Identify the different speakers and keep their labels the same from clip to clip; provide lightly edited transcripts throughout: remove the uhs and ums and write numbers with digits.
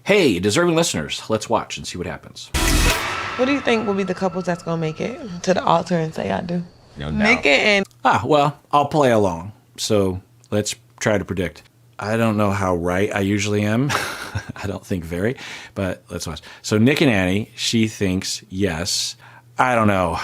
Speaker 1: Hey, deserving listeners, let's watch and see what happens.
Speaker 2: What do you think will be the couples that's going to make it to the altar and say I do?
Speaker 3: No doubt.
Speaker 2: Nick and...
Speaker 1: Well, I'll play along. So let's try to predict. I don't know how right I usually am. I don't think very, but let's watch. So Nick and Annie, she thinks yes. I don't know.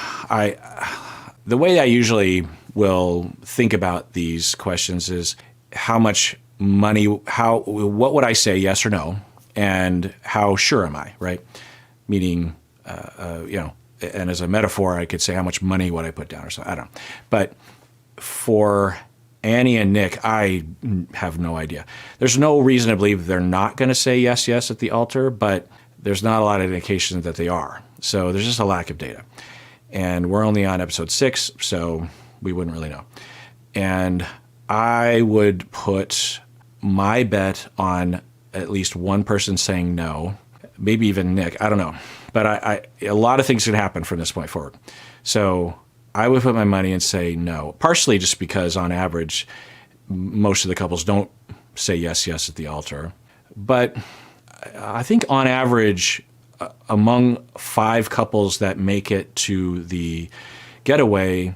Speaker 1: The way I usually will think about these questions is how much money, what would I say, yes or no, and how sure am I, right? Meaning, and as a metaphor, I could say how much money would I put down or something. I don't know. But for Annie and Nick, I have no idea. There's no reason to believe they're not going to say yes, yes at the altar, but there's not a lot of indication that they are. So there's just a lack of data. And we're only on episode 6, so we wouldn't really know. And I would put my bet on at least one person saying no, maybe even Nick. I don't know. But a lot of things could happen from this point forward. So I would put my money and say no, partially just because on average, most of the couples don't say yes, yes at the altar. But I think on average, among 5 couples that make it to the getaway,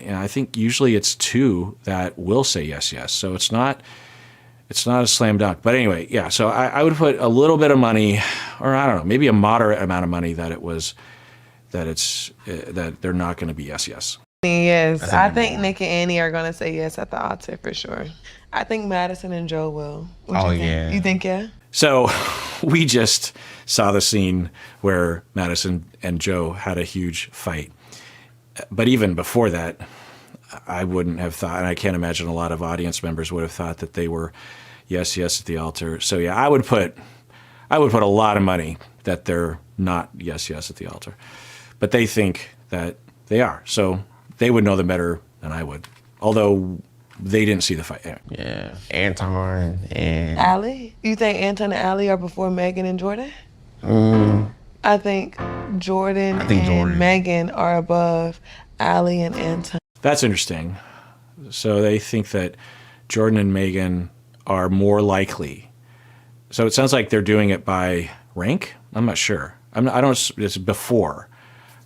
Speaker 1: I think usually it's 2 that will say yes, yes. So it's not a slam dunk. But anyway, yeah, so I would put a little bit of money, or I don't know, maybe a moderate amount of money that they're not going to be yes, yes.
Speaker 2: Yes, I think Nick and Annie are going to say yes at the altar for sure. I think Madison and Joe will. What you think?
Speaker 3: Yeah.
Speaker 2: You think, yeah?
Speaker 1: So we just saw the scene where Madison and Joe had a huge fight. But even before that, I wouldn't have thought, and I can't imagine a lot of audience members would have thought that they were yes, yes at the altar. So yeah, I would put a lot of money that they're not yes, yes at the altar. But they think that they are. So they would know them better than I would. Although they didn't see the fight. Anyway.
Speaker 3: Yeah. Anton and...
Speaker 2: Allie? You think Anton and Allie are before Megan and Jordan? I think Jordan and Megan are above Allie and Anton.
Speaker 1: That's interesting. So they think that Jordan and Megan are more likely. So it sounds like they're doing it by rank? I'm not sure. It's before.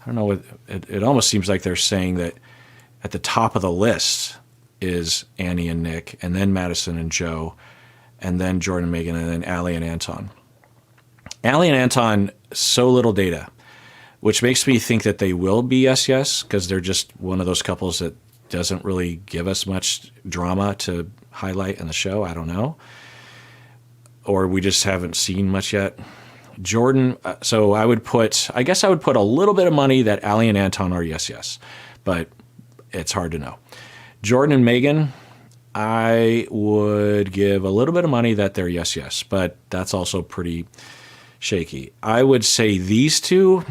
Speaker 1: I don't know. It almost seems like they're saying that at the top of the list is Annie and Nick, and then Madison and Joe, and then Jordan and Megan, and then Allie and Anton. Allie and Anton, so little data, which makes me think that they will be yes, yes, because they're just one of those couples that doesn't really give us much drama to highlight in the show. I don't know. Or we just haven't seen much yet. Jordan, so I guess I would put a little bit of money that Allie and Anton are yes, yes, but it's hard to know. Jordan and Megan, I would give a little bit of money that they're yes, yes, but that's also pretty shaky. I would say these 2,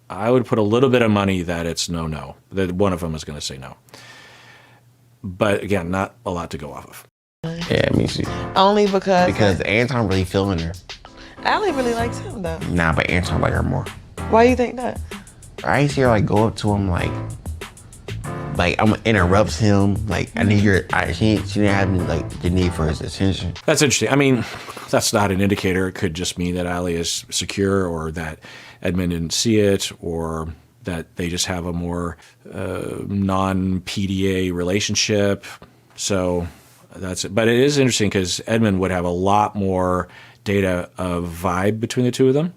Speaker 1: I would put a little bit of money that it's no, no, that one of them is going to say no. But again, not a lot to go off of.
Speaker 3: Yeah, me too.
Speaker 2: Only because
Speaker 3: Anton really feeling her.
Speaker 2: Allie really likes him though.
Speaker 3: Nah, but Anton like her more.
Speaker 2: Why do you think that?
Speaker 3: I see her go up to him like I'm interrupts him. Like I need she didn't have the need for his attention.
Speaker 1: That's interesting. I mean, that's not an indicator. It could just mean that Allie is secure, or that Edmond didn't see it, or that they just have a more non-PDA relationship. So that's it. But it is interesting because Edmond would have a lot more data of vibe between the two of them.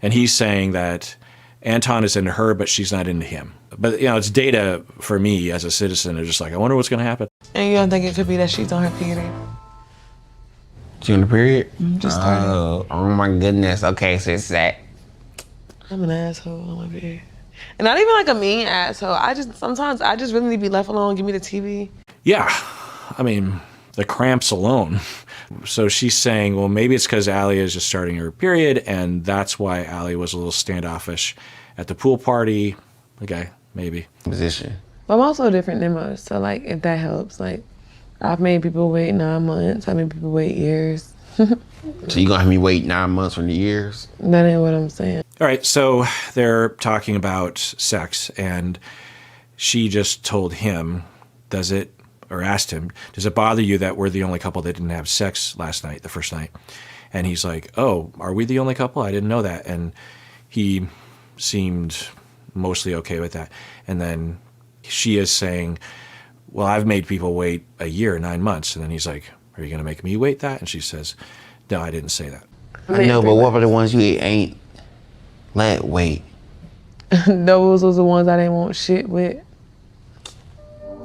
Speaker 1: And he's saying that Anton is into her, but she's not into him. But, it's data for me as a citizen. They're just like, I wonder what's going to happen.
Speaker 2: And you don't think it could be that she's on her period?
Speaker 3: She on the period?
Speaker 2: Just started.
Speaker 3: Oh my goodness. Okay, so it's that.
Speaker 2: I'm an asshole on my period. And not even like a mean asshole. Sometimes I just really need to be left alone. Give me the TV.
Speaker 1: Yeah. I mean, the cramps alone. So she's saying, well, maybe it's because Allie is just starting her period, and that's why Allie was a little standoffish at the pool party. Okay, maybe.
Speaker 3: Position.
Speaker 2: But I'm also different than most, so if that helps, I've made people wait 9 months. I've made people wait years.
Speaker 3: So you gonna have me wait 9 months for the years?
Speaker 2: That ain't what I'm saying.
Speaker 1: All right, so they're talking about sex, and she just told him, asked him, does it bother you that we're the only couple that didn't have sex last night, the first night? And he's like, oh, are we the only couple? I didn't know that. And he seemed mostly okay with that. And then she is saying, well, I've made people wait a year, 9 months. And then he's like, are you going to make me wait that? And she says, no, I didn't say that.
Speaker 3: I know, but what about the ones you ain't let wait?
Speaker 2: Those was the ones I didn't want shit with.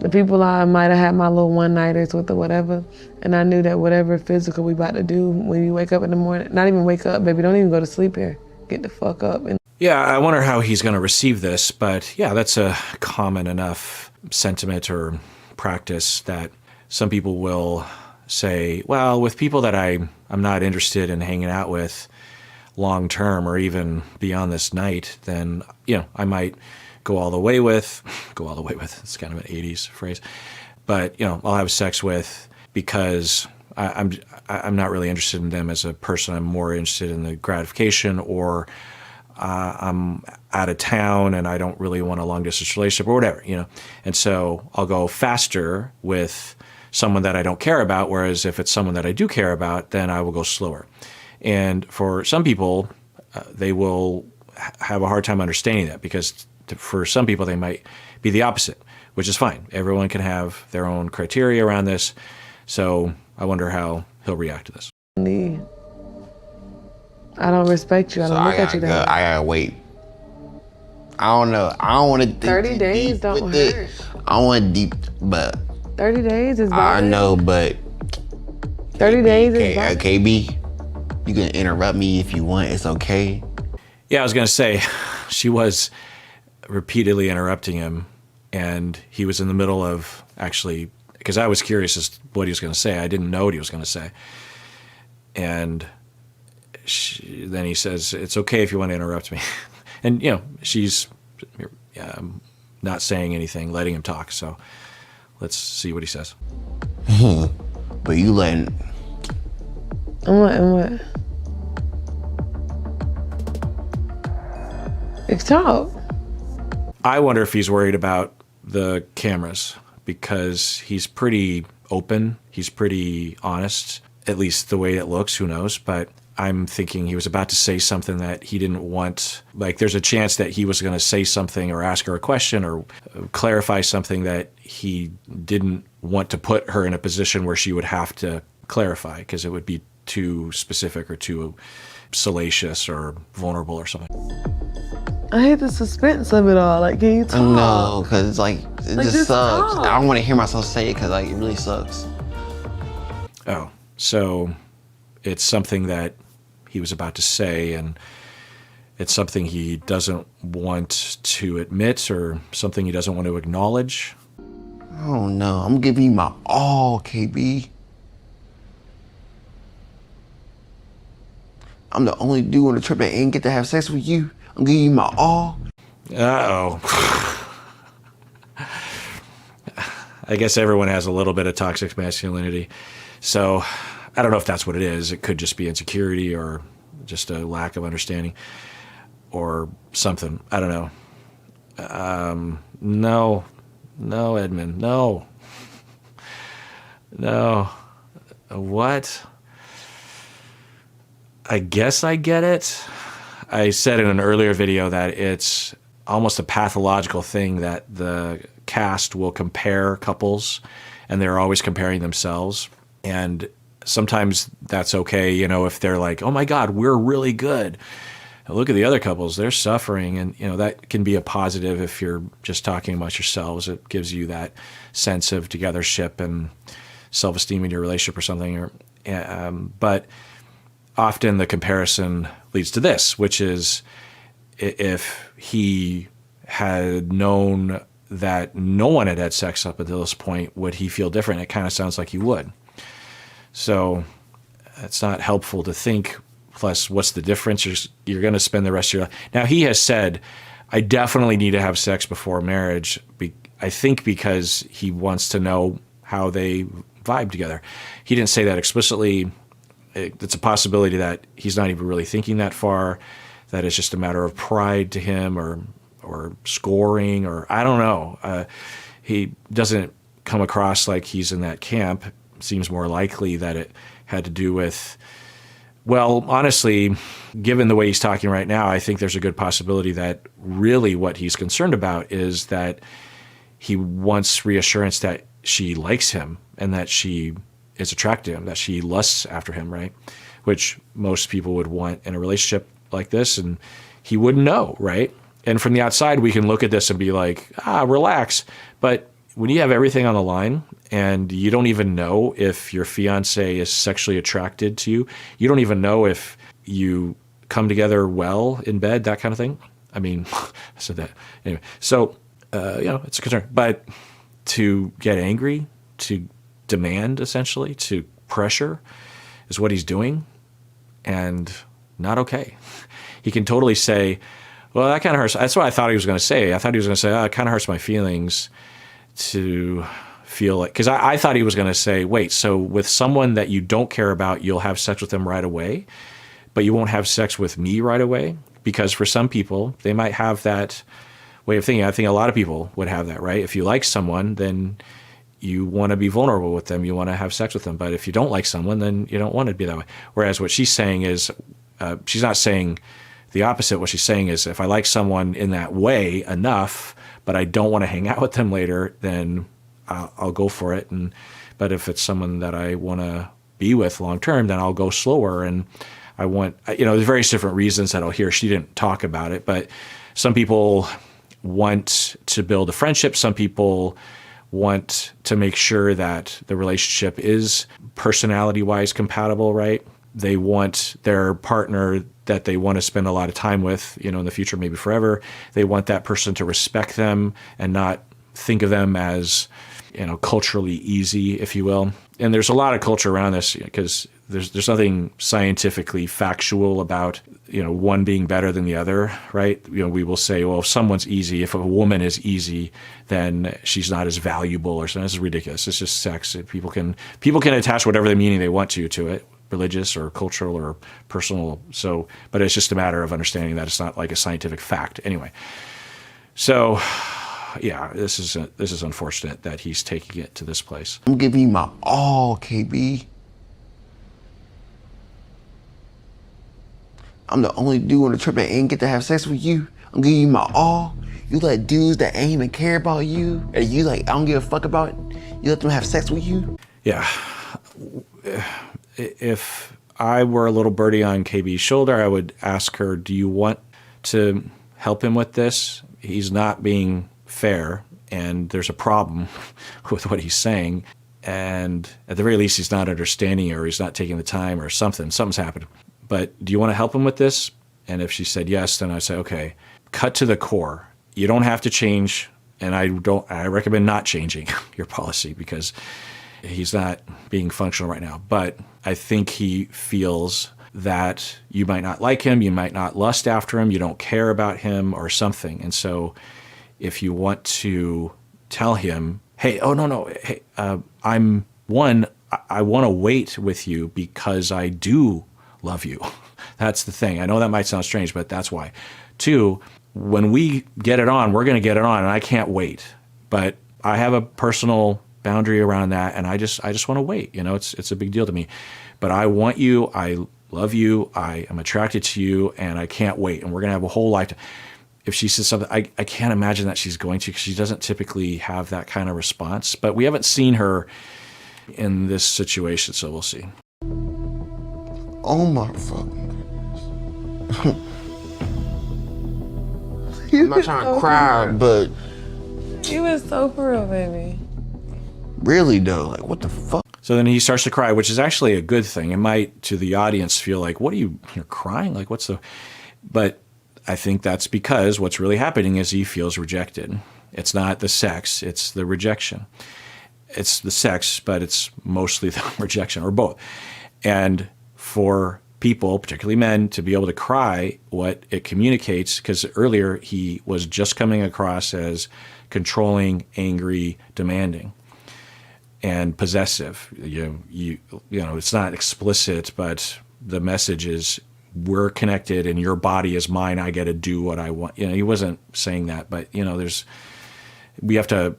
Speaker 2: The people I might have had my little one-nighters with or whatever, and I knew that whatever physical we about to do when you wake up in the morning, not even wake up, baby, don't even go to sleep here. Get the fuck up.
Speaker 1: Yeah, I wonder how he's going to receive this, but yeah, that's a common enough sentiment or practice that some people will say, well, with people that I'm not interested in hanging out with long term or even beyond this night, then, I might go all the way with, it's kind of an 80s phrase, but, I'll have sex with because I'm not really interested in them as a person. I'm more interested in the gratification, or I'm out of town and I don't really want a long distance relationship or whatever, And so I'll go faster with someone that I don't care about, whereas if it's someone that I do care about, then I will go slower. And for some people, they will have a hard time understanding that, because for some people, they might be the opposite, which is fine. Everyone can have their own criteria around this. So I wonder how he'll react to this.
Speaker 2: I don't respect you. I don't look at you that way.
Speaker 3: I gotta wait. I don't know. I don't want to.
Speaker 2: 30 days don't hurt.
Speaker 3: I don't want deep, but
Speaker 2: 30 days is bad.
Speaker 3: I know, but
Speaker 2: 30 days is bad.
Speaker 3: KB, you can interrupt me if you want. It's okay.
Speaker 1: Yeah, I was gonna say, she was repeatedly interrupting him, and he was in the middle of actually, because I was curious as to what he was going to say. I didn't know what he was going to say. And then he says, it's okay if you want to interrupt me. And, she's not saying anything, letting him talk. So let's see what he says.
Speaker 3: But you letting...
Speaker 2: And what? It's talk.
Speaker 1: I wonder if he's worried about the cameras, because he's pretty open. He's pretty honest, at least the way it looks. Who knows? But I'm thinking he was about to say something that he didn't want. Like, there's a chance that he was going to say something or ask her a question or clarify something that he didn't want to put her in a position where she would have to clarify, because it would be too specific or too salacious or vulnerable or something.
Speaker 2: I hate the suspense of it all. Like, can you talk?
Speaker 3: No, because it just sucks.
Speaker 2: Talk.
Speaker 3: I don't want to hear myself say it because it really sucks.
Speaker 1: Oh, so it's something that he was about to say, and it's something he doesn't want to admit, or something he doesn't want to acknowledge.
Speaker 3: Oh no, I'm giving you my all, KB. I'm the only dude on the trip that ain't get to have sex with you. I'm giving you my all.
Speaker 1: Uh-oh. I guess everyone has a little bit of toxic masculinity. So I don't know if that's what it is. It could just be insecurity or just a lack of understanding or something. I don't know. No, Edmond. No. What? I guess I get it. I said in an earlier video that it's almost a pathological thing that the cast will compare couples, and they're always comparing themselves. And sometimes that's okay, if they're like, oh my God, we're really good. And look at the other couples, they're suffering. And, that can be a positive if you're just talking about yourselves. It gives you that sense of togethership and self-esteem in your relationship or something. But often the comparison leads to this, which is if he had known that no one had had sex up until this point, would he feel different? It kind of sounds like he would. So it's not helpful to think, plus what's the difference? You're going to spend the rest of your life. Now, he has said, I definitely need to have sex before marriage, I think because he wants to know how they vibe together. He didn't say that explicitly. It's a possibility that he's not even really thinking that far, that it's just a matter of pride to him or scoring, or I don't know. He doesn't come across like he's in that camp. It seems more likely that it had to do with Well, honestly, given the way he's talking right now, I think there's a good possibility that really what he's concerned about is that he wants reassurance that she likes him and that she is attracted to him, that she lusts after him, right? Which most people would want in a relationship like this, and he wouldn't know, right? And from the outside, we can look at this and be like, relax. But when you have everything on the line and you don't even know if your fiance is sexually attracted to you, you don't even know if you come together well in bed, that kind of thing. I mean, I said that. Anyway, so, it's a concern. But to get angry, to demand, essentially, to pressure is what he's doing, and not okay. He can totally say, well, that kind of hurts. That's what I thought he was going to say. I thought he was going to say, it kind of hurts my feelings to feel like, because I thought he was going to say, wait, so with someone that you don't care about, you'll have sex with them right away, but you won't have sex with me right away? Because for some people, they might have that way of thinking. I think a lot of people would have that, right? If you like someone, then you want to be vulnerable with them. You want to have sex with them. But if you don't like someone, then you don't want to be that way. Whereas what she's saying is, she's not saying the opposite. What she's saying is, if I like someone in that way enough, but I don't want to hang out with them later, then I'll go for it. But if it's someone that I want to be with long term, then I'll go slower. And I want, there's various different reasons that I'll hear. She didn't talk about it, but some people want to build a friendship. Some people want to make sure that the relationship is personality-wise compatible, right? They want their partner that they want to spend a lot of time with, in the future, maybe forever. They want that person to respect them and not think of them as, culturally easy, if you will. And there's a lot of culture around this because there's nothing scientifically factual about, one being better than the other, right? We will say, well, if someone's easy, if a woman is easy, then she's not as valuable or something. This is ridiculous. It's just sex. People can attach whatever the meaning they want to it, religious or cultural or personal. So, but it's just a matter of understanding that it's not like a scientific fact anyway. So, yeah, this is unfortunate that he's taking it to this place.
Speaker 3: I'm giving you my all, KB. I'm the only dude on the trip that ain't get to have sex with you. I'm giving you my all. You let dudes that ain't even care about you, and you I don't give a fuck about it, you let them have sex with you?
Speaker 1: Yeah. If I were a little birdie on KB's shoulder, I would ask her, do you want to help him with this? He's not being fair, and there's a problem with what he's saying. And at the very least, he's not understanding, or he's not taking the time, or something's happened. But do you want to help him with this? And if she said yes, then I'd say, okay, cut to the core. You don't have to change, and I recommend not changing your policy because he's not being functional right now. But I think he feels that you might not like him, you might not lust after him, you don't care about him or something. And so if you want to tell him, hey, oh, no, hey, I want to wait with you because I do love you. That's the thing. I know that might sound strange, but that's why. 2, when we get it on, we're going to get it on, and I can't wait. But I have a personal boundary around that, and I just want to wait. It's a big deal to me. But I want you. I love you. I am attracted to you, and I can't wait. And we're going to have a whole lifetime. If she says something, I can't imagine that she's going to, because she doesn't typically have that kind of response. But we haven't seen her in this situation, so we'll see.
Speaker 3: Oh my fucking goodness. I'm not trying to cry, but
Speaker 2: You was so for real, baby.
Speaker 3: really though, what the fuck?
Speaker 1: So then he starts to cry, which is actually a good thing. It might, to the audience, feel like, what are you're crying? But I think that's because what's really happening is he feels rejected. It's not the sex, it's the rejection. It's the sex, but it's mostly the rejection, or both. And for people, particularly men, to be able to cry, what it communicates, because earlier he was just coming across as controlling, angry, demanding, and possessive. It's not explicit, but the message is, we're connected and your body is mine. I get to do what I want. He wasn't saying that, but we have to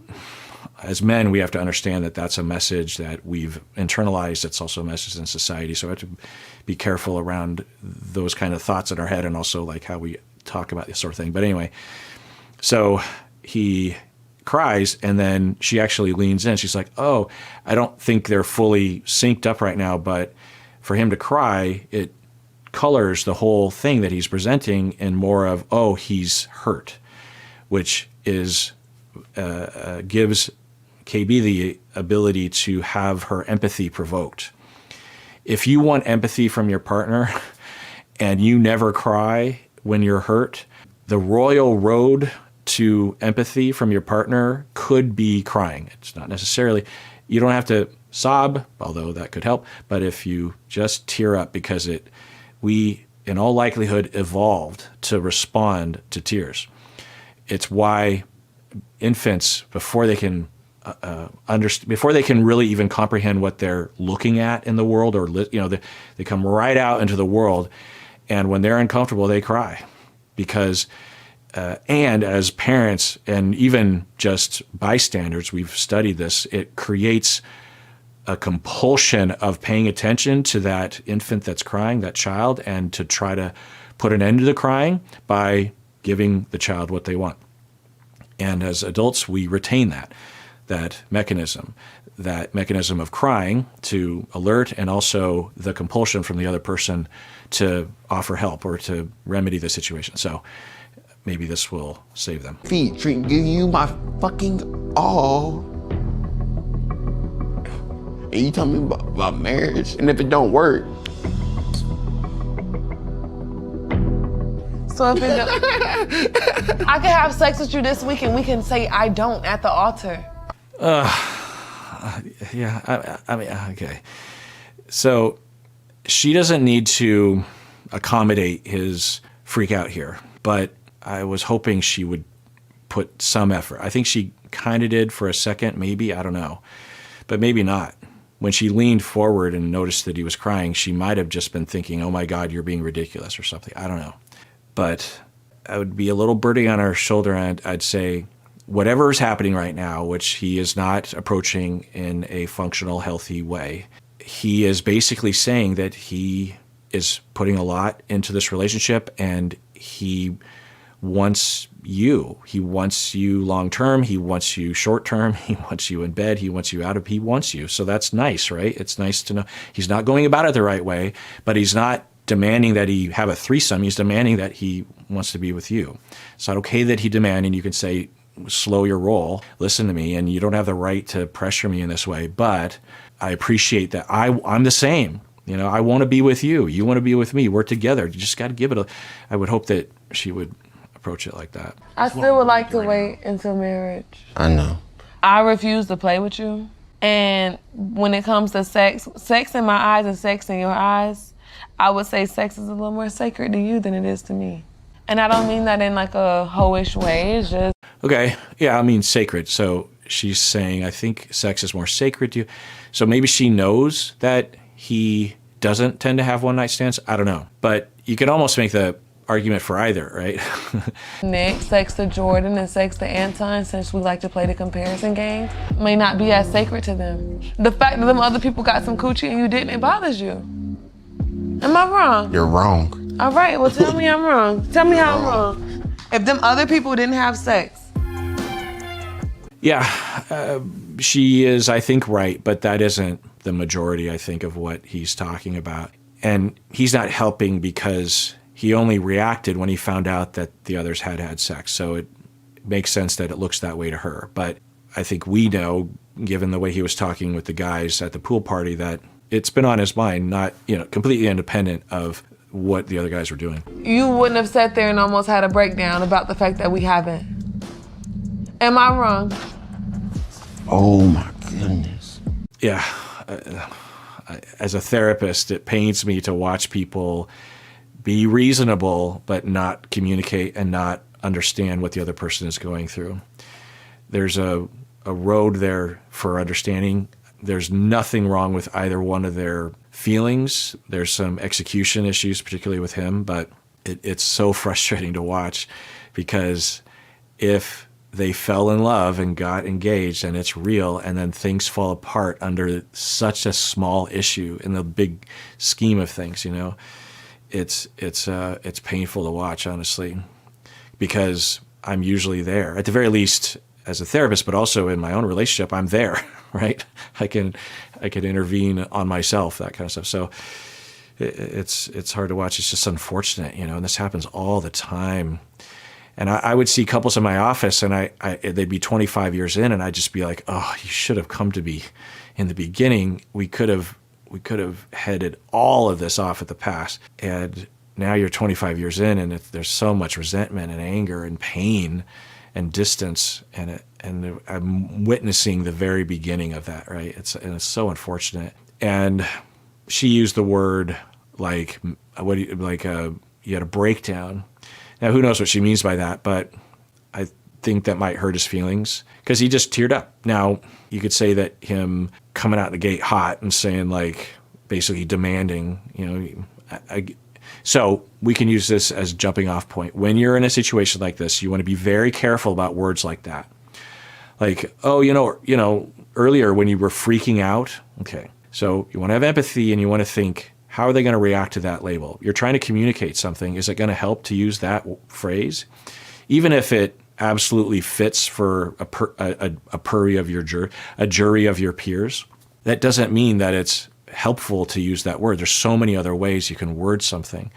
Speaker 1: as men, we have to understand that that's a message that we've internalized. It's also a message in society. So we have to be careful around those kind of thoughts in our head, and also like how we talk about this sort of thing. But anyway, so he cries, and then she actually leans in. She's like, oh, I don't think they're fully synced up right now, but for him to cry, it colors the whole thing that he's presenting in more of, oh, he's hurt, which is gives KB the ability to have her empathy provoked. If you want empathy from your partner and you never cry when you're hurt, the royal road to empathy from your partner could be crying. It's not necessarily, you don't have to sob, although that could help, but if you just tear up, because we, in all likelihood, evolved to respond to tears. It's why infants, before they can before they can really even comprehend what they're looking at in the world, or they come right out into the world, and when they're uncomfortable, they cry, because and as parents and even just bystanders, we've studied this, it creates a compulsion of paying attention to that infant that's crying, that child, and to try to put an end to the crying by giving the child what they want. And as adults, we retain that mechanism of crying to alert, and also the compulsion from the other person to offer help or to remedy the situation. So maybe this will save them.
Speaker 3: Feet, give you my fucking all. And you tell me about marriage, and if it don't work.
Speaker 2: So if it don't, I can have sex with you this week and we can say I don't at the altar.
Speaker 1: Yeah, I mean, okay. So she doesn't need to accommodate his freak out here, but I was hoping she would put some effort. I think she kind of did for a second, maybe, I don't know, but maybe not. When she leaned forward and noticed that he was crying, she might have just been thinking, oh my God, you're being ridiculous or something. I don't know. But I would be a little birdie on her shoulder, and I'd say, whatever is happening right now, which he is not approaching in a functional, healthy way, he is basically saying that he is putting a lot into this relationship, and he wants you. He wants you long term. He wants you short term. He wants you in bed. He wants you out of. He wants you. So that's nice, right? It's nice to know he's not going about it the right way, but he's not demanding that he have a threesome. He's demanding that he wants to be with you. It's not okay that he demand, and you can say, slow your roll, listen to me, and you don't have the right to pressure me in this way, but I appreciate that I'm the same. You know, I want to be with you. You want to be with me. We're together. You just got to give it I would hope that she would approach it like that.
Speaker 2: I still would like to wait until marriage.
Speaker 3: I know.
Speaker 2: I refuse to play with you. And when it comes to sex in my eyes and sex in your eyes, I would say sex is a little more sacred to you than it is to me. And I don't mean that in like a hoish way, it's just...
Speaker 1: Okay, yeah, I mean sacred. So she's saying, I think sex is more sacred to you. So maybe she knows that he doesn't tend to have one-night stands. I don't know. But you could almost make the argument for either, right?
Speaker 2: Nick, sex to Jordan and sex to Anton, since we like to play the comparison game, may not be as sacred to them. The fact that them other people got some coochie and you didn't, it bothers you. Am I wrong?
Speaker 3: You're wrong.
Speaker 2: All right, well tell me I'm wrong. Tell me how I'm wrong. If them other people didn't have sex.
Speaker 1: Yeah, she is, I think, right, but that isn't the majority, I think, of what he's talking about. And he's not helping because he only reacted when he found out that the others had sex. So it makes sense that it looks that way to her. But I think we know, given the way he was talking with the guys at the pool party, that it's been on his mind, not, completely independent of what the other guys were doing.
Speaker 2: You wouldn't have sat there and almost had a breakdown about the fact that we haven't. Am I wrong?
Speaker 3: Oh my goodness.
Speaker 1: Yeah. As a therapist, it pains me to watch people be reasonable but not communicate and not understand what the other person is going through. There's a road there for understanding. There's nothing wrong with either one of their feelings. There's some execution issues, particularly with him, but it's so frustrating to watch, because if they fell in love and got engaged and it's real, and then things fall apart under such a small issue in the big scheme of things, it's painful to watch, honestly, because I'm usually there at the very least as a therapist, but also in my own relationship, I'm there, right? I can intervene on myself, that kind of stuff. So it's hard to watch. It's just unfortunate, and this happens all the time. And I would see couples in my office, and they'd be 25 years in, and I'd just be like, "Oh, you should have come to me in the beginning. We could have headed all of this off at the pass." And now you're 25 years in, and there's so much resentment and anger and pain and distance, and I'm witnessing the very beginning of that, right? It's so unfortunate. And she used the word like you had a breakdown. Now, who knows what she means by that, but I think that might hurt his feelings because he just teared up. Now, you could say that him coming out the gate hot and saying, like, basically demanding, so we can use this as a jumping off point. When you're in a situation like this, you want to be very careful about words like that. Like, oh, earlier when you were freaking out, okay. So you want to have empathy and you want to think, how are they going to react to that label? You're trying to communicate something. Is it going to help to use that phrase? Even if it absolutely fits for a jury of your peers, that doesn't mean that it's helpful to use that word. There's so many other ways you can word something.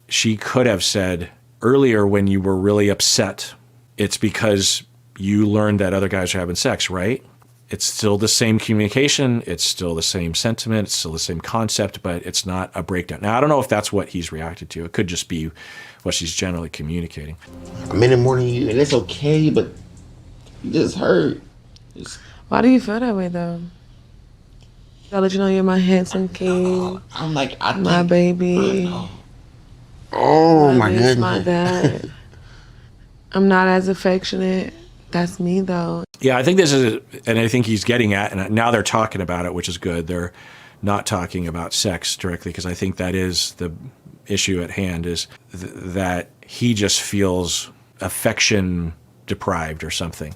Speaker 1: She could have said, earlier when you were really upset, it's because you learned that other guys are having sex, right? It's still the same communication. It's still the same sentiment. It's still the same concept, but it's not a breakdown. Now, I don't know if that's what he's reacted to. It could just be what she's generally communicating.
Speaker 3: I'm in the morning, you, and it's okay, but you just hurt.
Speaker 2: Why do you feel that way, though? I'll let you know you're my handsome king.
Speaker 3: I'm like,
Speaker 2: my baby.
Speaker 3: Oh, my goodness.
Speaker 2: My dad. I'm not as affectionate. That's me, though.
Speaker 1: Yeah, I think this is, and I think he's getting at, and now they're talking about it, which is good. They're not talking about sex directly, because I think that is the issue at hand, is that he just feels affection deprived or something.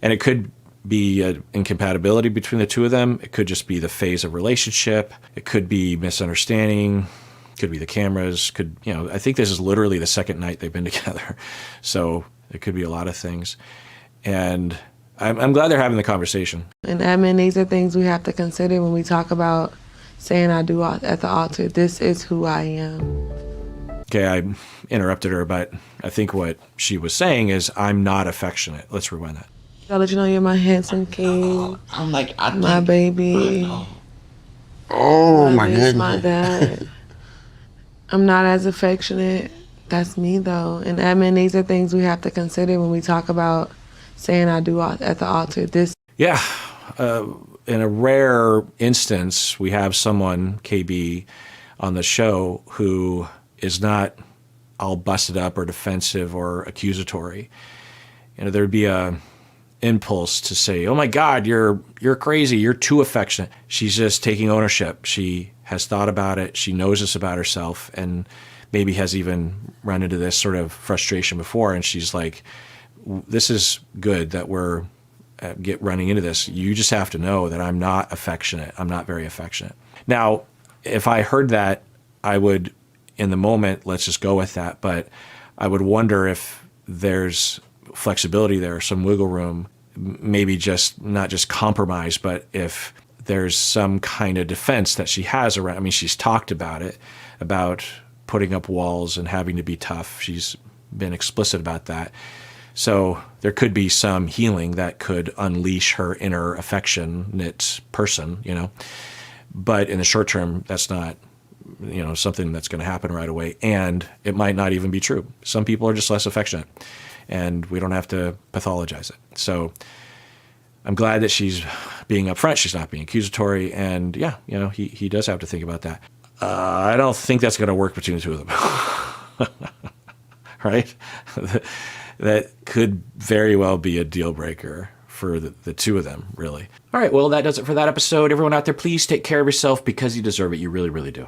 Speaker 1: And it could be an incompatibility between the two of them. It could just be the phase of relationship. It could be misunderstanding. Could be the cameras. I think this is literally the second night they've been together. So it could be a lot of things. And I'm glad they're having the conversation.
Speaker 2: And Edmond, these are things we have to consider when we talk about saying I do at the altar. This is who I am.
Speaker 1: Okay, I interrupted her, but I think what she was saying is, I'm not affectionate. Let's rewind that.
Speaker 2: I'll let you know you're my handsome king.
Speaker 3: I'm like,
Speaker 2: my baby.
Speaker 3: Oh, my goodness.
Speaker 2: My dad. I'm not as affectionate. That's me, though. And Edmond, these are things we have to consider when we talk about saying I do at the altar.
Speaker 1: Yeah. In a rare instance, we have someone, KB, on the show who is not all busted up or defensive or accusatory. There'd be a impulse to say, oh my God, you're crazy, you're too affectionate. She's just taking ownership. She has thought about it. She knows this about herself, and maybe has even run into this sort of frustration before. And she's like, this is good that we're running into this. You just have to know that I'm not affectionate. I'm not very affectionate. Now, if I heard that, I would, in the moment, let's just go with that. But I would wonder if there's flexibility there, some wiggle room, maybe just not just compromise, but if there's some kind of defense that she has around. I mean, she's talked about it, about putting up walls and having to be tough. She's been explicit about that. So there could be some healing that could unleash her inner affectionate person, But in the short term, that's not, something that's going to happen right away. And it might not even be true. Some people are just less affectionate, and we don't have to pathologize it. So I'm glad that she's being upfront. She's not being accusatory. And yeah, he does have to think about that. I don't think that's going to work between the two of them. Right? That could very well be a deal breaker for the two of them, really. All right, well, that does it for that episode. Everyone out there, please take care of yourself because you deserve it. You really, really do.